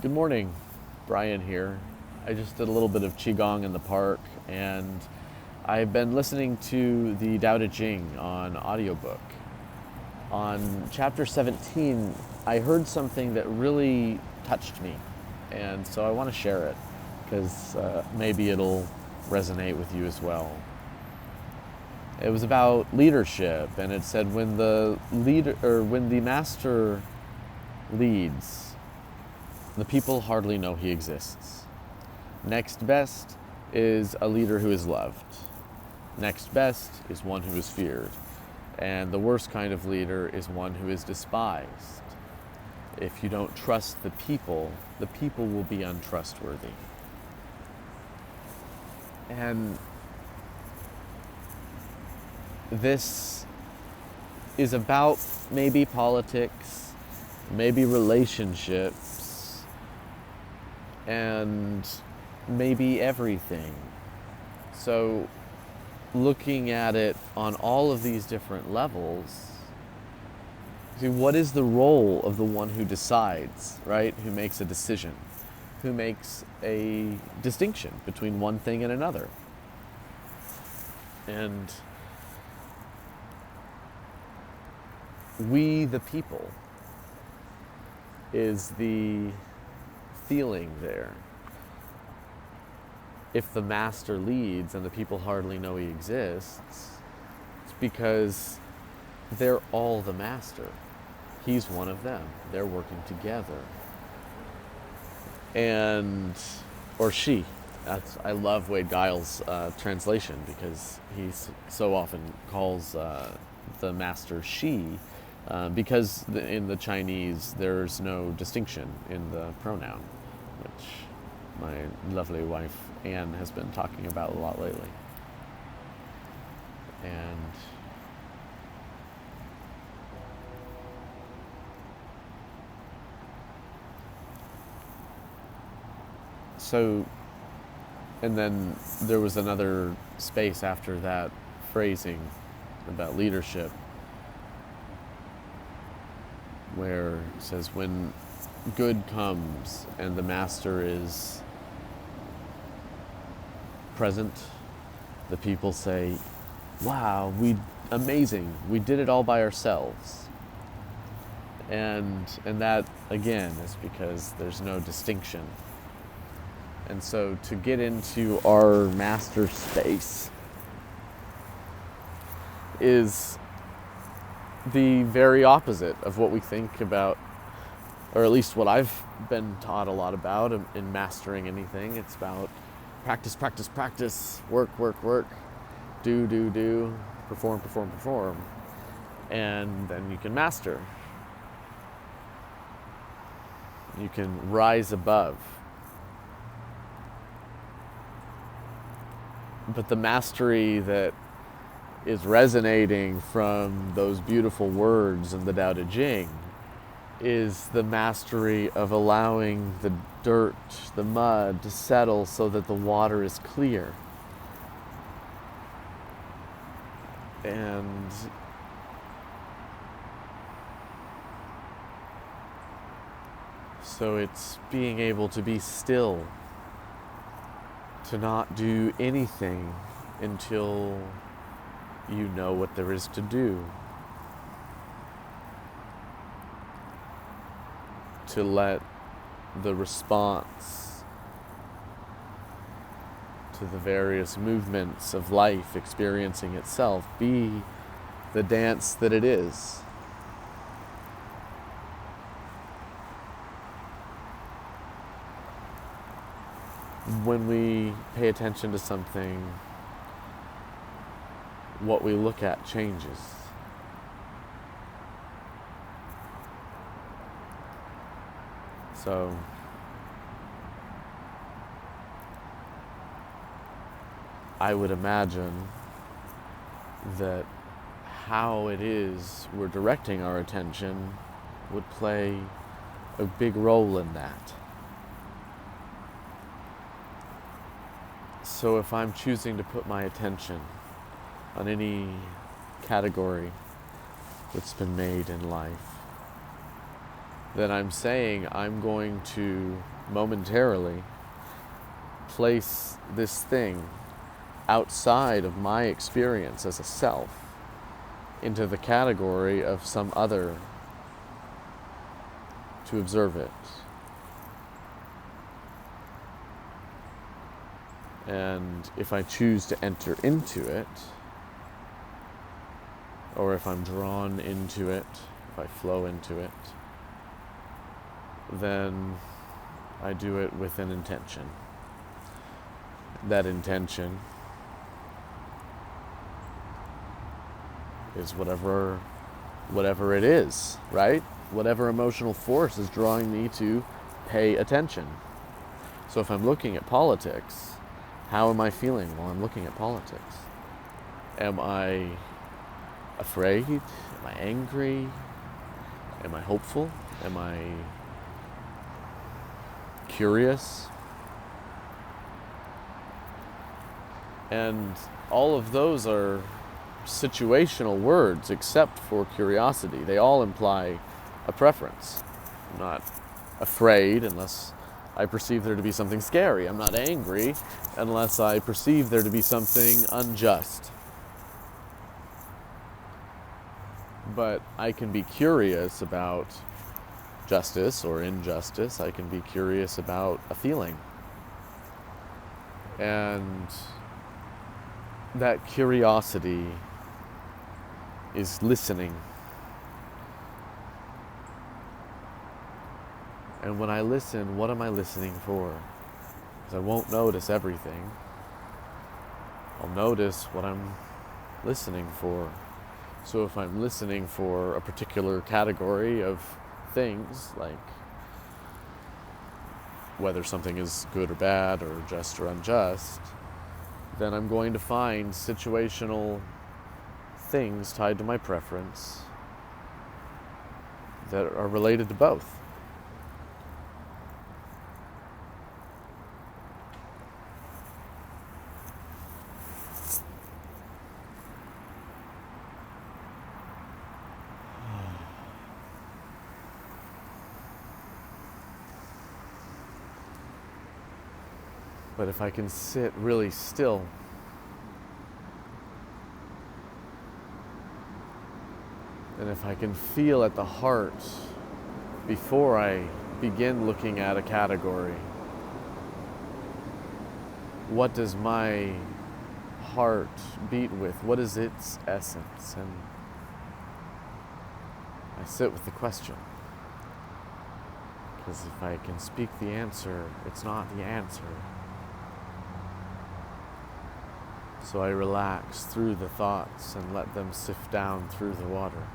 Good morning, Brian here. I just did a little bit of Qigong in the park, and I've been listening to the Dao De Jing on audiobook. On chapter 17, I heard something that really touched me, and so I want to share it because maybe it'll resonate with you as well. It was about leadership, and it said when the master leads, the people hardly know he exists. Next best is a leader who is loved. Next best is one who is feared. And the worst kind of leader is one who is despised. If you don't trust the people will be untrustworthy. And this is about maybe politics, maybe relationships, and maybe everything. So looking at it on all of these different levels, see, what is the role of the one who decides, right? Who makes a decision, who makes a distinction between one thing and another. And we, the people, is the feeling there. If the master leads and the people hardly know he exists, it's because they're all the master. He's one of them. They're working together. Or she. I love Wade Giles' translation because he so often calls the master she, because in the Chinese there's no distinction in the pronoun, which my lovely wife Anne has been talking about a lot lately. And so, and then there was another space after that phrasing about leadership where it says when good comes and the master is present, the people say, wow, amazing, we did it all by ourselves. And that, again, is because there's no distinction. And so to get into our master space is the very opposite of what we think about, or at least what I've been taught a lot about in mastering anything. It's about practice, practice, practice, work, work, work, do, perform, perform, perform, and then you can master. You can rise above. But the mastery that is resonating from those beautiful words in the Dao De Jing is the mastery of allowing the dirt, the mud, to settle so that the water is clear. And so it's being able to be still, to not do anything until you know what there is to do. To let the response to the various movements of life experiencing itself be the dance that it is. When we pay attention to something, what we look at changes. So I would imagine that how it is we're directing our attention would play a big role in that. So if I'm choosing to put my attention on any category that's been made in life, then I'm saying I'm going to momentarily place this thing outside of my experience as a self into the category of some other to observe it. And if I choose to enter into it, or if I'm drawn into it, if I flow into it, then I do it with an intention. That intention is whatever it is, right? Whatever emotional force is drawing me to pay attention. So if I'm looking at politics, how am I feeling while I'm looking at politics? Am I afraid? Am I angry? Am I hopeful? Am I curious? And all of those are situational words except for curiosity. They all imply a preference. I'm not afraid unless I perceive there to be something scary. I'm not angry unless I perceive there to be something unjust. But I can be curious about justice or injustice. I can be curious about a feeling. And that curiosity is listening. And when I listen, what am I listening for? Because I won't notice everything. I'll notice what I'm listening for. So if I'm listening for a particular category of things, like whether something is good or bad or just or unjust, then I'm going to find situational things tied to my preference that are related to both. But if I can sit really still, and if I can feel at the heart before I begin looking at a category, what does my heart beat with? What is its essence? And I sit with the question. Because if I can speak the answer, it's not the answer. So I relax through the thoughts and let them sift down through the water.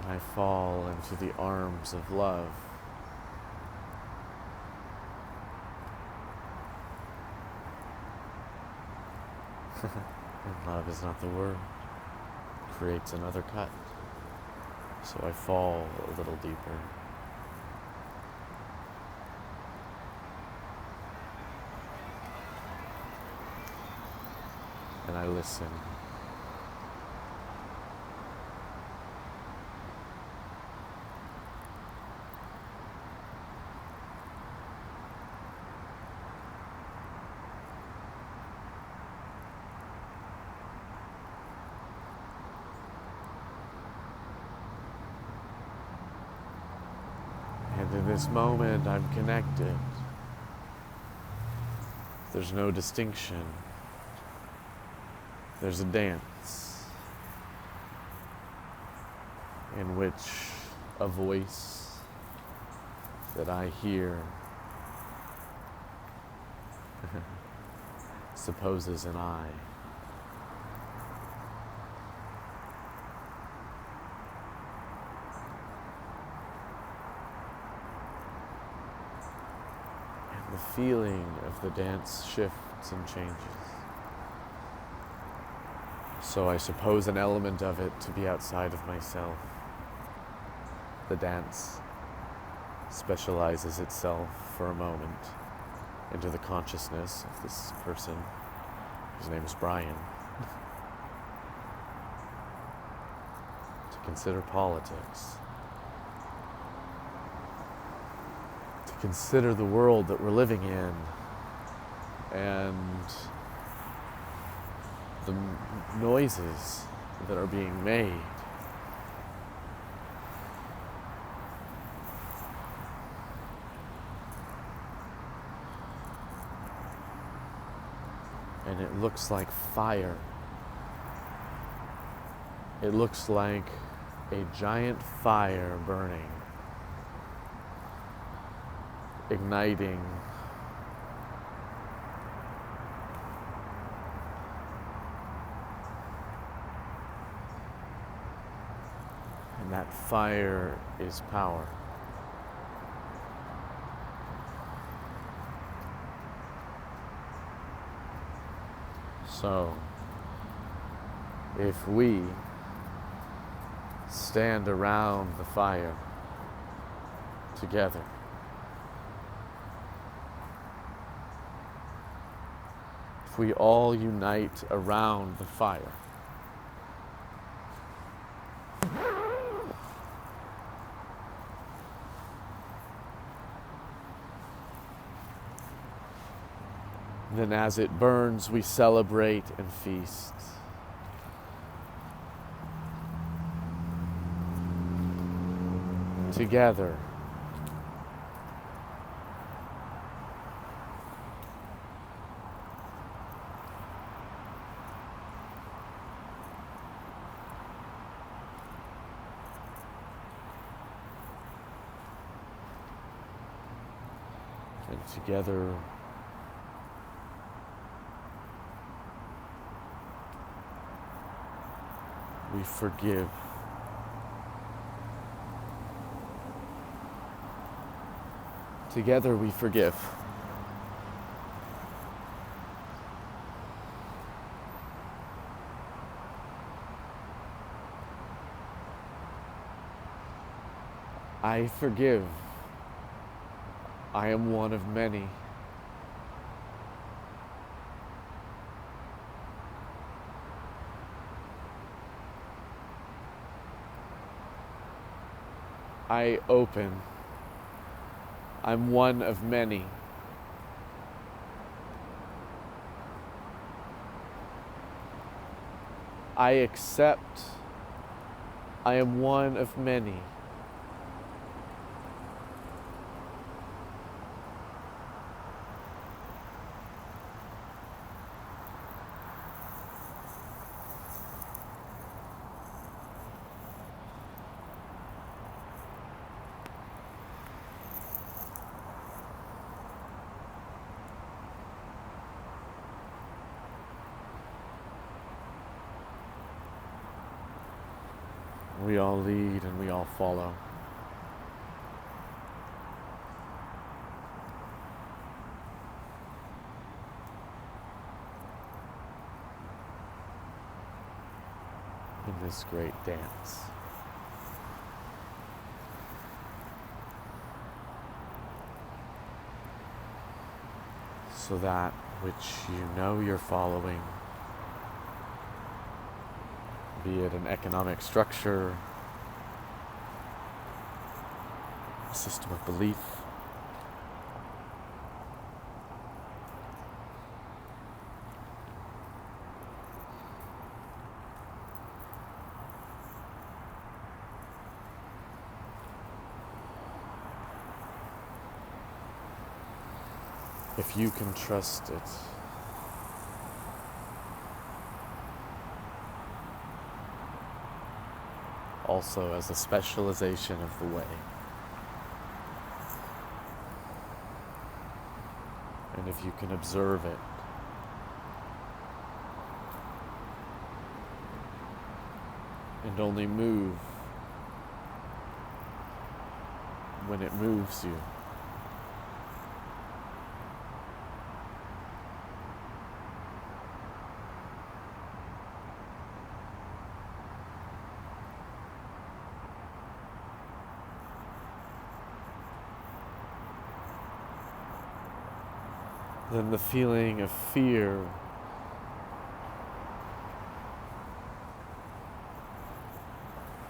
And I fall into the arms of love. And love is not the word. It creates another cut. So I fall a little deeper. And I listen. And in this moment, I'm connected. There's no distinction. There's a dance in which a voice that I hear supposes an I. The feeling of the dance shifts and changes. So I suppose an element of it to be outside of myself. The dance specializes itself for a moment into the consciousness of this person his name is Brian, to consider politics, to consider the world that we're living in, and the noises that are being made. And it looks like fire. It looks like a giant fire burning, igniting. And that fire is power. So, if we stand around the fire together, if we all unite around the fire, then as it burns, we celebrate and feast. Together. And together we forgive. Together we forgive. I forgive. I am one of many. I open. I'm one of many. I accept. I am one of many. We all lead and we all follow. In this great dance. So that which you know you're following, be it an economic structure, a system of belief, if you can trust it, also as a specialization of the way. And if you can observe it, and only move when it moves you, then the feeling of fear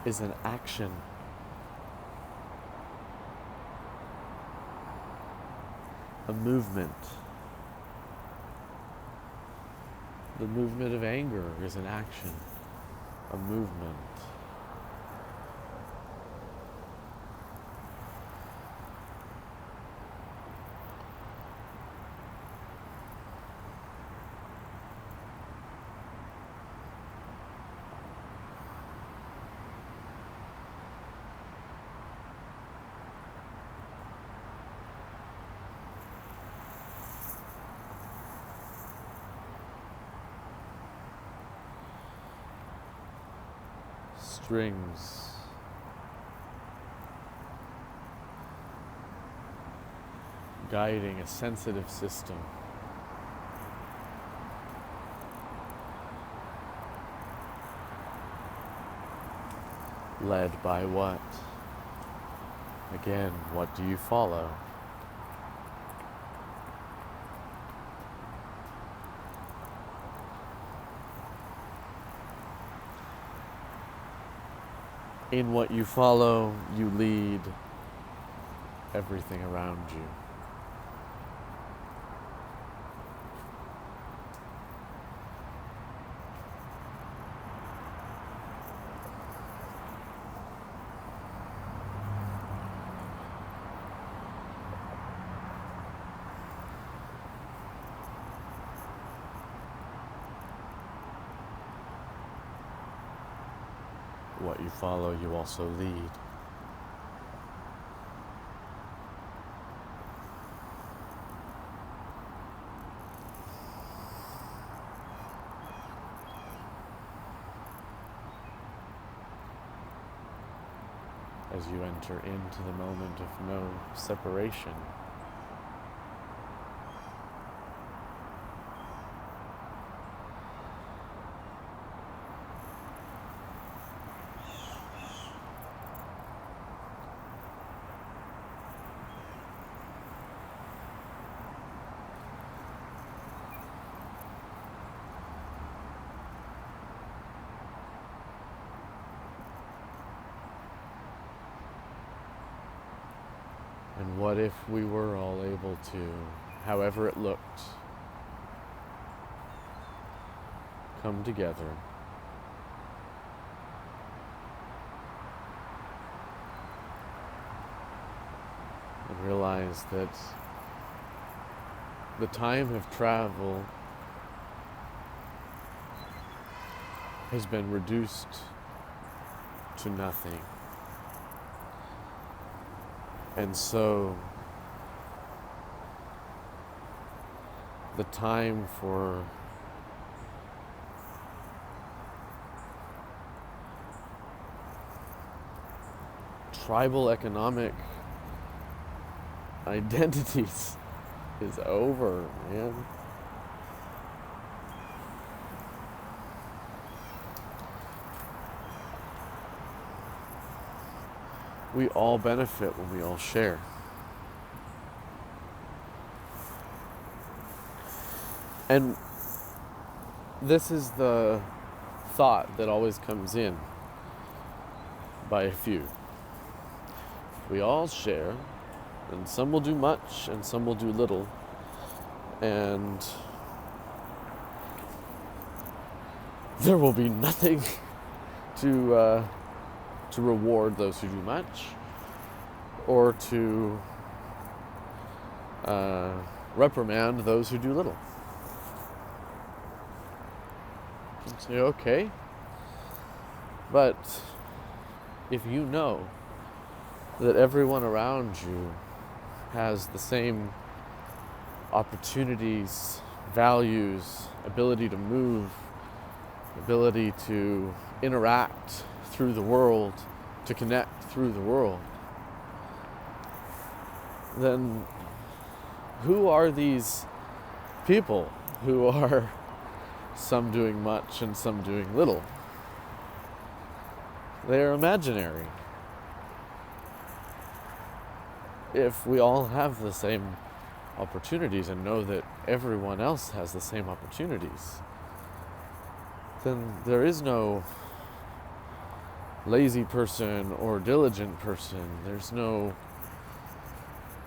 is an action. A movement. The movement of anger is an action. A movement. Strings. Guiding a sensitive system. Led by what? Again, what do you follow? In what you follow, you lead everything around you. What you follow, you also lead. As you enter into the moment of no separation. And what if we were all able to, however it looked, come together and realize that the time of travel has been reduced to nothing. And so the time for tribal economic identities is over, man. We all benefit when we all share. And this is the thought that always comes in by a few. We all share, and some will do much and some will do little. And there will be nothing to reward those who do much, or to reprimand those who do little. You say, okay, but if you know that everyone around you has the same opportunities, values, ability to move, ability to interact through the world, to connect through the world, then who are these people who are some doing much and some doing little? They are imaginary. If we all have the same opportunities and know that everyone else has the same opportunities, then there is no lazy person or diligent person. There's no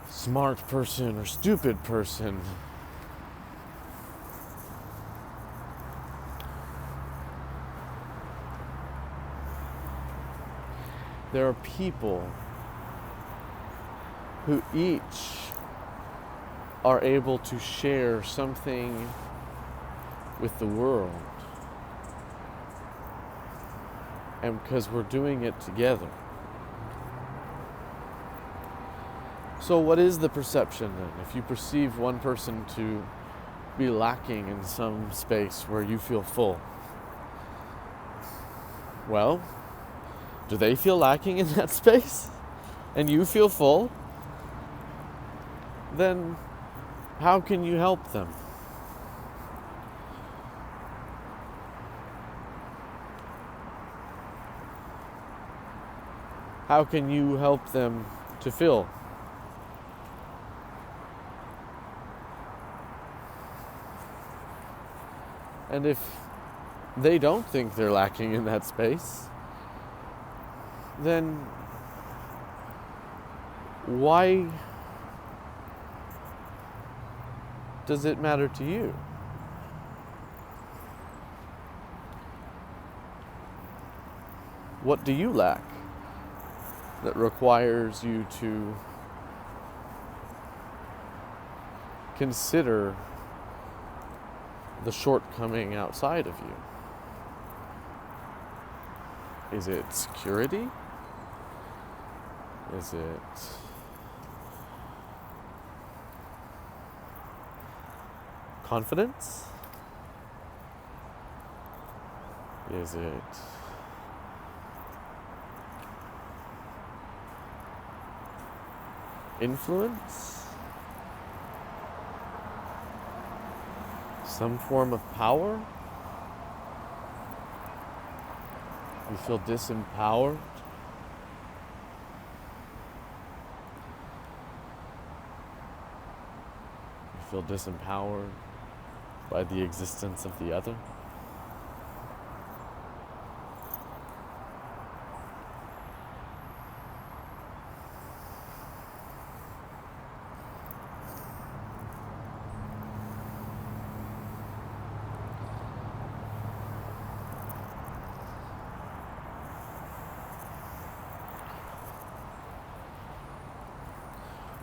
smart person or stupid person. There are people who each are able to share something with the world. And because we're doing it together. So what is the perception then? If you perceive one person to be lacking in some space where you feel full, well, do they feel lacking in that space? And you feel full? Then how can you help them? How can you help them to fill? And if they don't think they're lacking in that space, then why does it matter to you? What do you lack that requires you to consider the shortcoming outside of you? Is it security? Is it confidence? Is it influence? Some form of power? You feel disempowered? You feel disempowered by the existence of the other?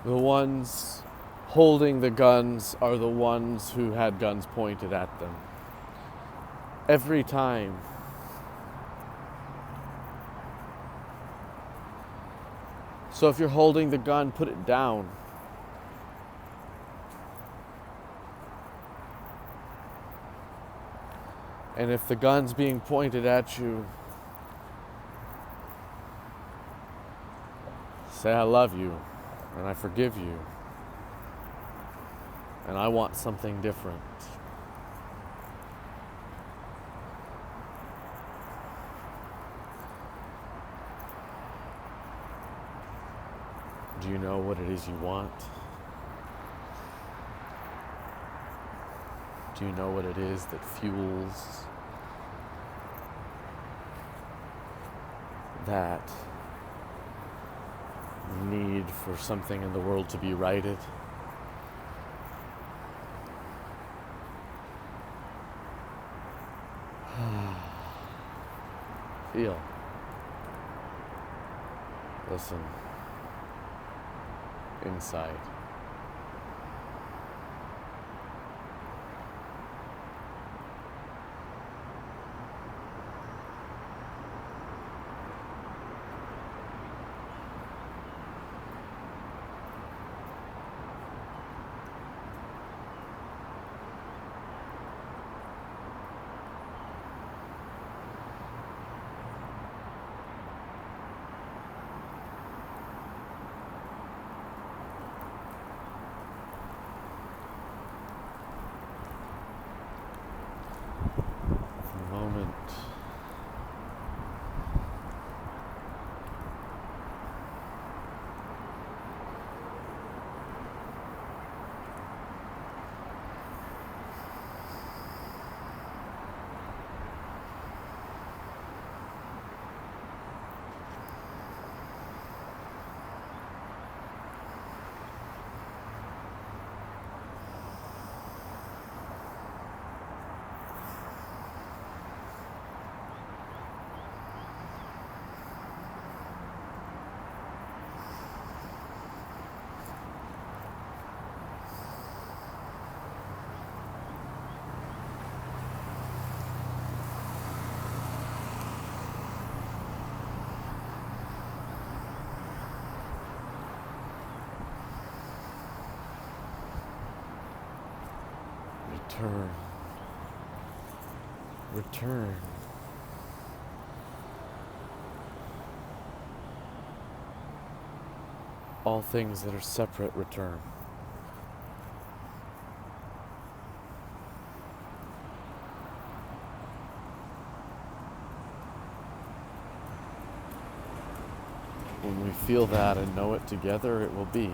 The ones holding the guns are the ones who had guns pointed at them. Every time. So if you're holding the gun, put it down. And if the gun's being pointed at you, say, I love you. And I forgive you. And I want something different. Do you know what it is you want? Do you know what it is that fuels that need for something in the world to be righted? Feel. Listen. Inside. return, return. All things that are separate return. When we feel that and know it together, it will be.